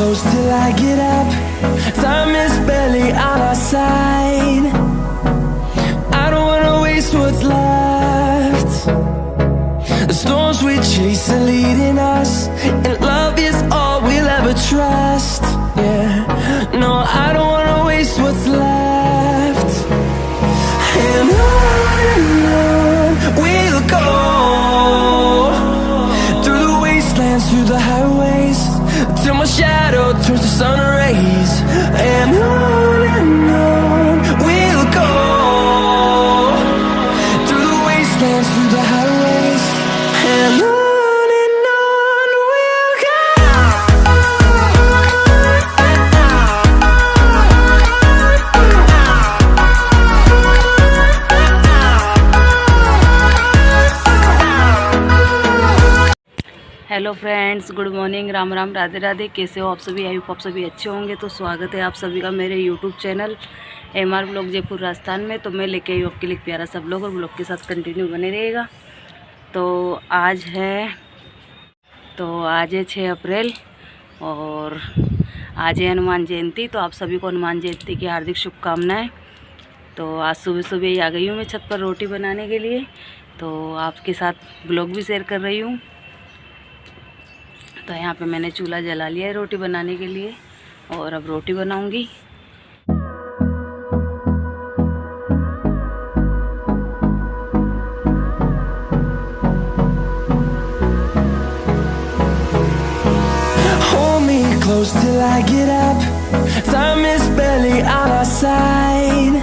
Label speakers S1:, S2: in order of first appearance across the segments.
S1: close till I get up. Time is barely on our side. I don't wanna waste what's left. The storms we chase are leading us, and love is all we'll ever trust. Yeah, no, I don't wanna waste what's left. And on we'll go, through the wastelands, through the highways, till my shadow turns to sun rays. And on we'll go, through the wastelands, through the highways, and on we'll go.
S2: Hello friends, good morning, Ram Ram, Radhe Radhe. कैसे हो आप सभी? I hope आप सभी अच्छे होंगे। तो स्वागत है आप सभी का मेरे YouTube channel MR blog Jaipur Rajasthan में। तो मैं लेके आई हूँ आपके लिए प्यारा सब ब्लॉग, और ब्लॉग के साथ कंटिन्यू बने रहेगा। तो आज है 6 अप्रैल और आज है हनुमान जयंती। तो आप सभी को हनुमान जयंती की हार्दिक शुभकामनाएँ। तो आज सुबह सुबह ही आ गई हूँ मैं छत पर रोटी बनाने के लिए। तो आपके साथ ब्लॉग भी शेयर कर रही हूँ। तो यहाँ पे मैंने चूल्हा जला लिया है रोटी बनाने के लिए, और अब रोटी बनाऊंगी।
S1: Hold me close till I get up. Time is barely on our side.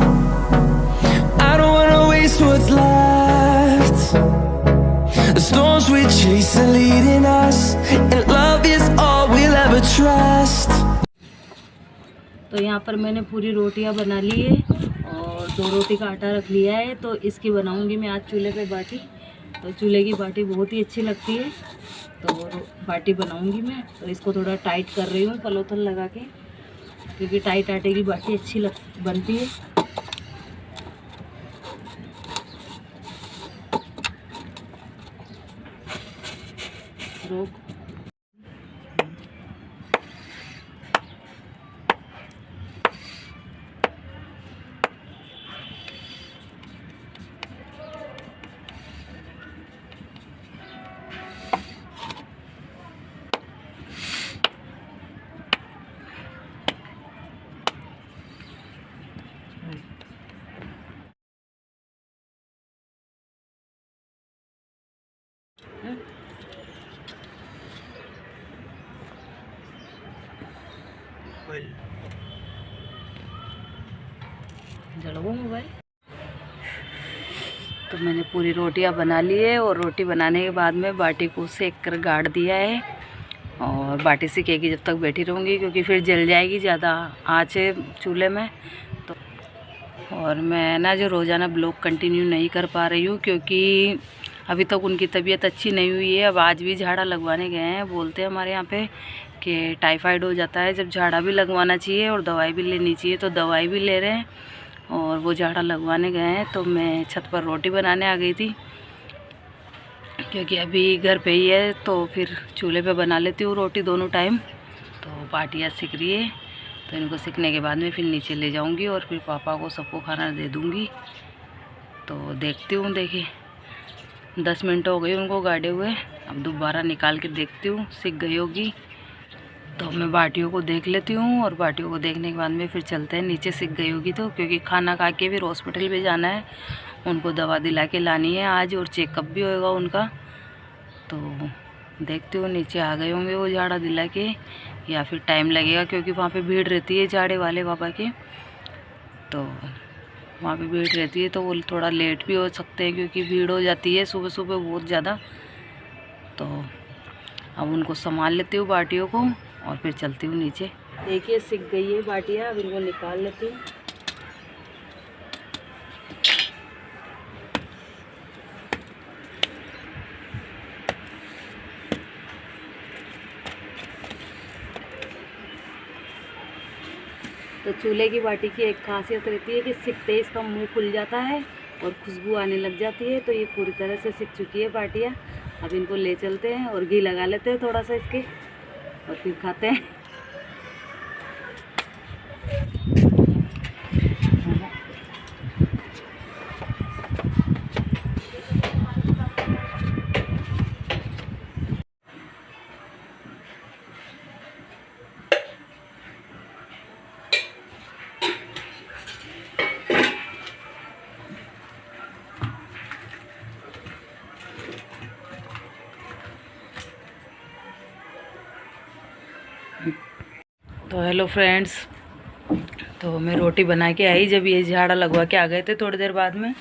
S1: I don't wanna waste what's left. The storms we chase are leading us, and love is all we'll ever trust.
S2: तो यहाँ पर मैंने पूरी रोटियाँ बना ली है और 2 रोटी का आटा रख लिया है। तो इसकी बनाऊंगी मैं आज चूल्हे पे बाटी। तो चूल्हे की बाटी बहुत ही अच्छी लगती है, तो बाटी बनाऊंगी मैं। तो इसको थोड़ा टाइट कर रही हूँ पलोथन लगा के, क्योंकि टाइट आटे की बाटी अच्छी बनती है। रोक जलाओ मोबाइल। तो मैंने पूरी रोटियां बना ली है, और रोटी बनाने के बाद में बाटी को सेक कर गाड़ दिया है। और बाटी सिकेगी जब तक बैठी रहूँगी, क्योंकि फिर जल जाएगी, ज़्यादा आँच है चूल्हे में। तो और मैं ना जो रोज़ाना ब्लॉग कंटिन्यू नहीं कर पा रही हूँ, क्योंकि अभी तक उनकी तबीयत अच्छी नहीं हुई है। अब आज भी झाड़ा लगवाने गए हैं। बोलते हैं हमारे यहाँ पे कि टाइफाइड हो जाता है जब झाड़ा भी लगवाना चाहिए और दवाई भी लेनी चाहिए। तो दवाई भी ले रहे हैं और वो झाड़ा लगवाने गए हैं। तो मैं छत पर रोटी बनाने आ गई थी, क्योंकि अभी घर पे ही है, तो फिर चूल्हे पे बना लेती हूँ रोटी दोनों टाइम। तो बाटियाँ सिक रही है, तो इनको सिकने के बाद में फिर नीचे ले जाऊँगी और फिर पापा को सबको खाना दे दूँगी। तो देखती हूँ, देखिए 10 मिनट हो गए उनको गाड़े हुए। अब दोबारा निकाल के देखती हूँ सिक गई होगी। तो मैं बाटियों को देख लेती हूँ, और बाटियों को देखने के बाद में फिर चलते हैं नीचे। सिक गई होगी तो, क्योंकि खाना खा के फिर हॉस्पिटल भी जाना है, उनको दवा दिला के लानी है आज, और चेकअप भी होएगा उनका। तो देखती हूँ नीचे आ गए होंगे वो झाड़ा दिला के, या फिर टाइम लगेगा, क्योंकि वहाँ पे भीड़ रहती है झाड़े वाले पापा के। तो वहाँ पे भीड़ रहती है, तो वो थोड़ा लेट भी हो सकते हैं, क्योंकि भीड़ हो जाती है सुबह सुबह बहुत ज़्यादा। तो अब उनको संभाल लेती हूँ बाटियों को, और फिर चलती हूँ नीचे। देखिए सिक गई है बाटियाँ, अब इनको निकाल लेती हूँ। तो चूल्हे की बाटी की एक खासियत रहती है कि सिकते ही इसका मुंह खुल जाता है और खुशबू आने लग जाती है। तो ये पूरी तरह से सिक चुकी है बाटियाँ। अब इनको ले चलते हैं और घी लगा लेते हैं थोड़ा सा इसके, और फिर खाते हैं। तो हेलो फ्रेंड्स, तो मैं रोटी बना के आई जब ये झाड़ा लगवा के आ गए थे थोड़ी देर बाद में।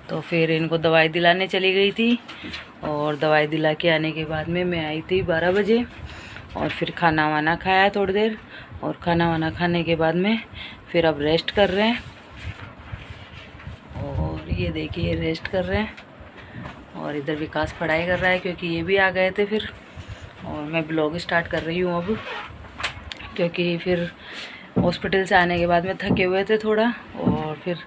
S2: तो फिर इनको दवाई दिलाने चली गई थी और दवाई दिला के आने के बाद में मैं आई थी 12 बजे और फिर खाना वाना खाया थोड़ी देर और खाना वाना खाने के बाद में फिर अब रेस्ट कर रहे हैं। और ये देखिए रेस्ट कर रहे हैं और इधर विकास पढ़ाई कर रहा है क्योंकि ये भी आ गए थे फिर। और मैं ब्लॉग स्टार्ट कर रही हूँ अब, क्योंकि फिर हॉस्पिटल से आने के बाद में थके हुए थे थोड़ा और फिर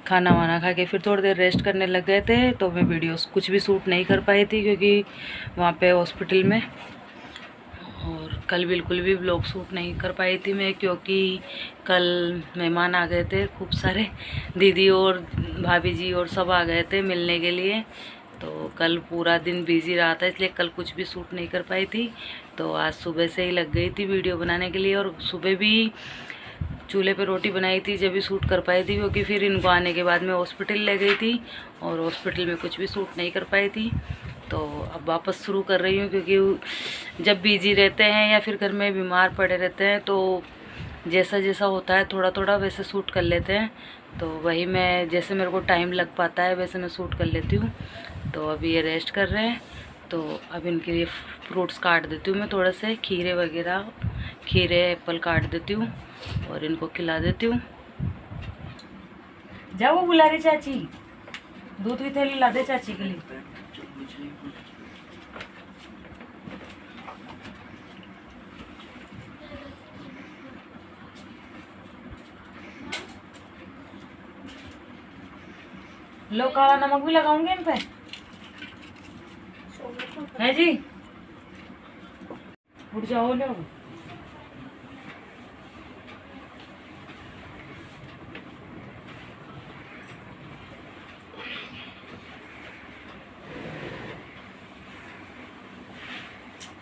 S2: खाना वाना खा के फिर थोड़ी देर रेस्ट करने लग गए थे। तो मैं वीडियोस कुछ भी शूट नहीं कर पाई थी क्योंकि वहाँ पे हॉस्पिटल में, और कल बिल्कुल भी ब्लॉग शूट नहीं कर पाई थी मैं क्योंकि कल मेहमान आ गए थे खूब सारे, दीदी और भाभी जी और सब आ गए थे मिलने के लिए। तो कल पूरा दिन बिजी रहा था इसलिए कल कुछ भी शूट नहीं कर पाई थी। तो आज सुबह से ही लग गई थी वीडियो बनाने के लिए और सुबह भी चूल्हे पे रोटी बनाई थी जब भी शूट कर पाई थी, क्योंकि फिर इनको आने के बाद में हॉस्पिटल ले गई थी और हॉस्पिटल में कुछ भी शूट नहीं कर पाई थी। तो अब वापस शुरू कर रही हूँ क्योंकि जब बिजी रहते हैं या फिर घर में बीमार पड़े रहते हैं तो जैसा जैसा होता है थोड़ा थोड़ा वैसे शूट कर लेते हैं। तो वही मैं जैसे मेरे को टाइम लग पाता है वैसे मैं शूट कर लेती हूँ। तो अभी ये रेस्ट कर रहे हैं तो अब इनके लिए फ्रूट्स काट देती हूँ मैं, थोड़े से खीरे वगैरह, खीरे एप्पल काट देती हूँ और इनको खिला देती हूँ। जाओ वो बुला रही चाची, दूध की थैली ला दे चाची के लिए। लो काला नमक भी लगाऊंगे इन पे, है जी। उठ जाओ लो।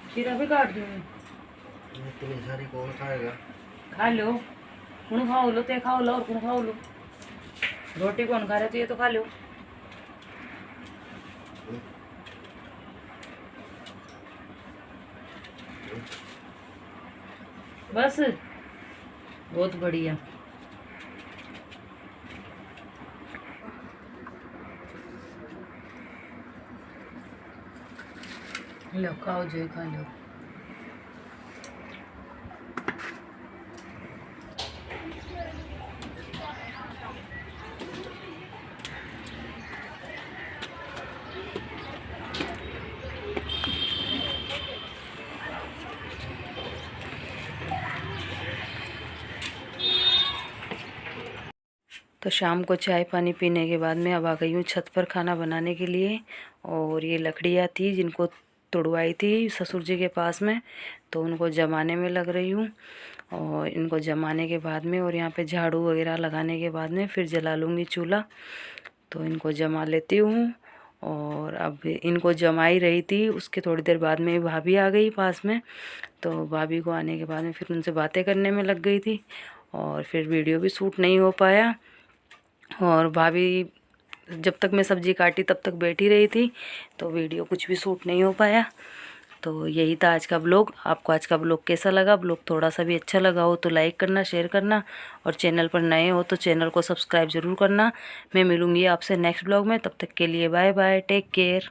S2: खीरा भी काट दूँ
S3: इतनी सारी कौन खाएगा?
S2: खा लो, कौन खाओ लो, ते खाओ लो और कौन खाओ लो। रोटी कौन खा रहे तो ये तो खा लो। बस बहुत बढ़िया। लो खाओ जो खा लो। तो शाम को चाय पानी पीने के बाद में अब आ गई हूँ छत पर खाना बनाने के लिए। और ये लकड़ियाँ थी जिनको तोड़वाई थी ससुर जी के पास में, तो उनको जमाने में लग रही हूँ। और इनको जमाने के बाद में और यहाँ पे झाड़ू वगैरह लगाने के बाद में फिर जला लूँगी चूल्हा। तो इनको जमा लेती हूँ। और अब इनको जमाई रही थी, उसके थोड़ी देर बाद में भाभी आ गई पास में। तो भाभी को आने के बाद में फिर उनसे बातें करने में लग गई थी और फिर वीडियो भी शूट नहीं हो पाया। और भाभी जब तक मैं सब्ज़ी काटी तब तक बैठी रही थी तो वीडियो कुछ भी शूट नहीं हो पाया। तो यही था आज का ब्लॉग। आपको आज का ब्लॉग कैसा लगा? ब्लॉग थोड़ा सा भी अच्छा लगा हो तो लाइक करना, शेयर करना और चैनल पर नए हो तो चैनल को सब्सक्राइब ज़रूर करना। मैं मिलूँगी आपसे नेक्स्ट ब्लॉग में, तब तक के लिए बाय बाय, टेक केयर।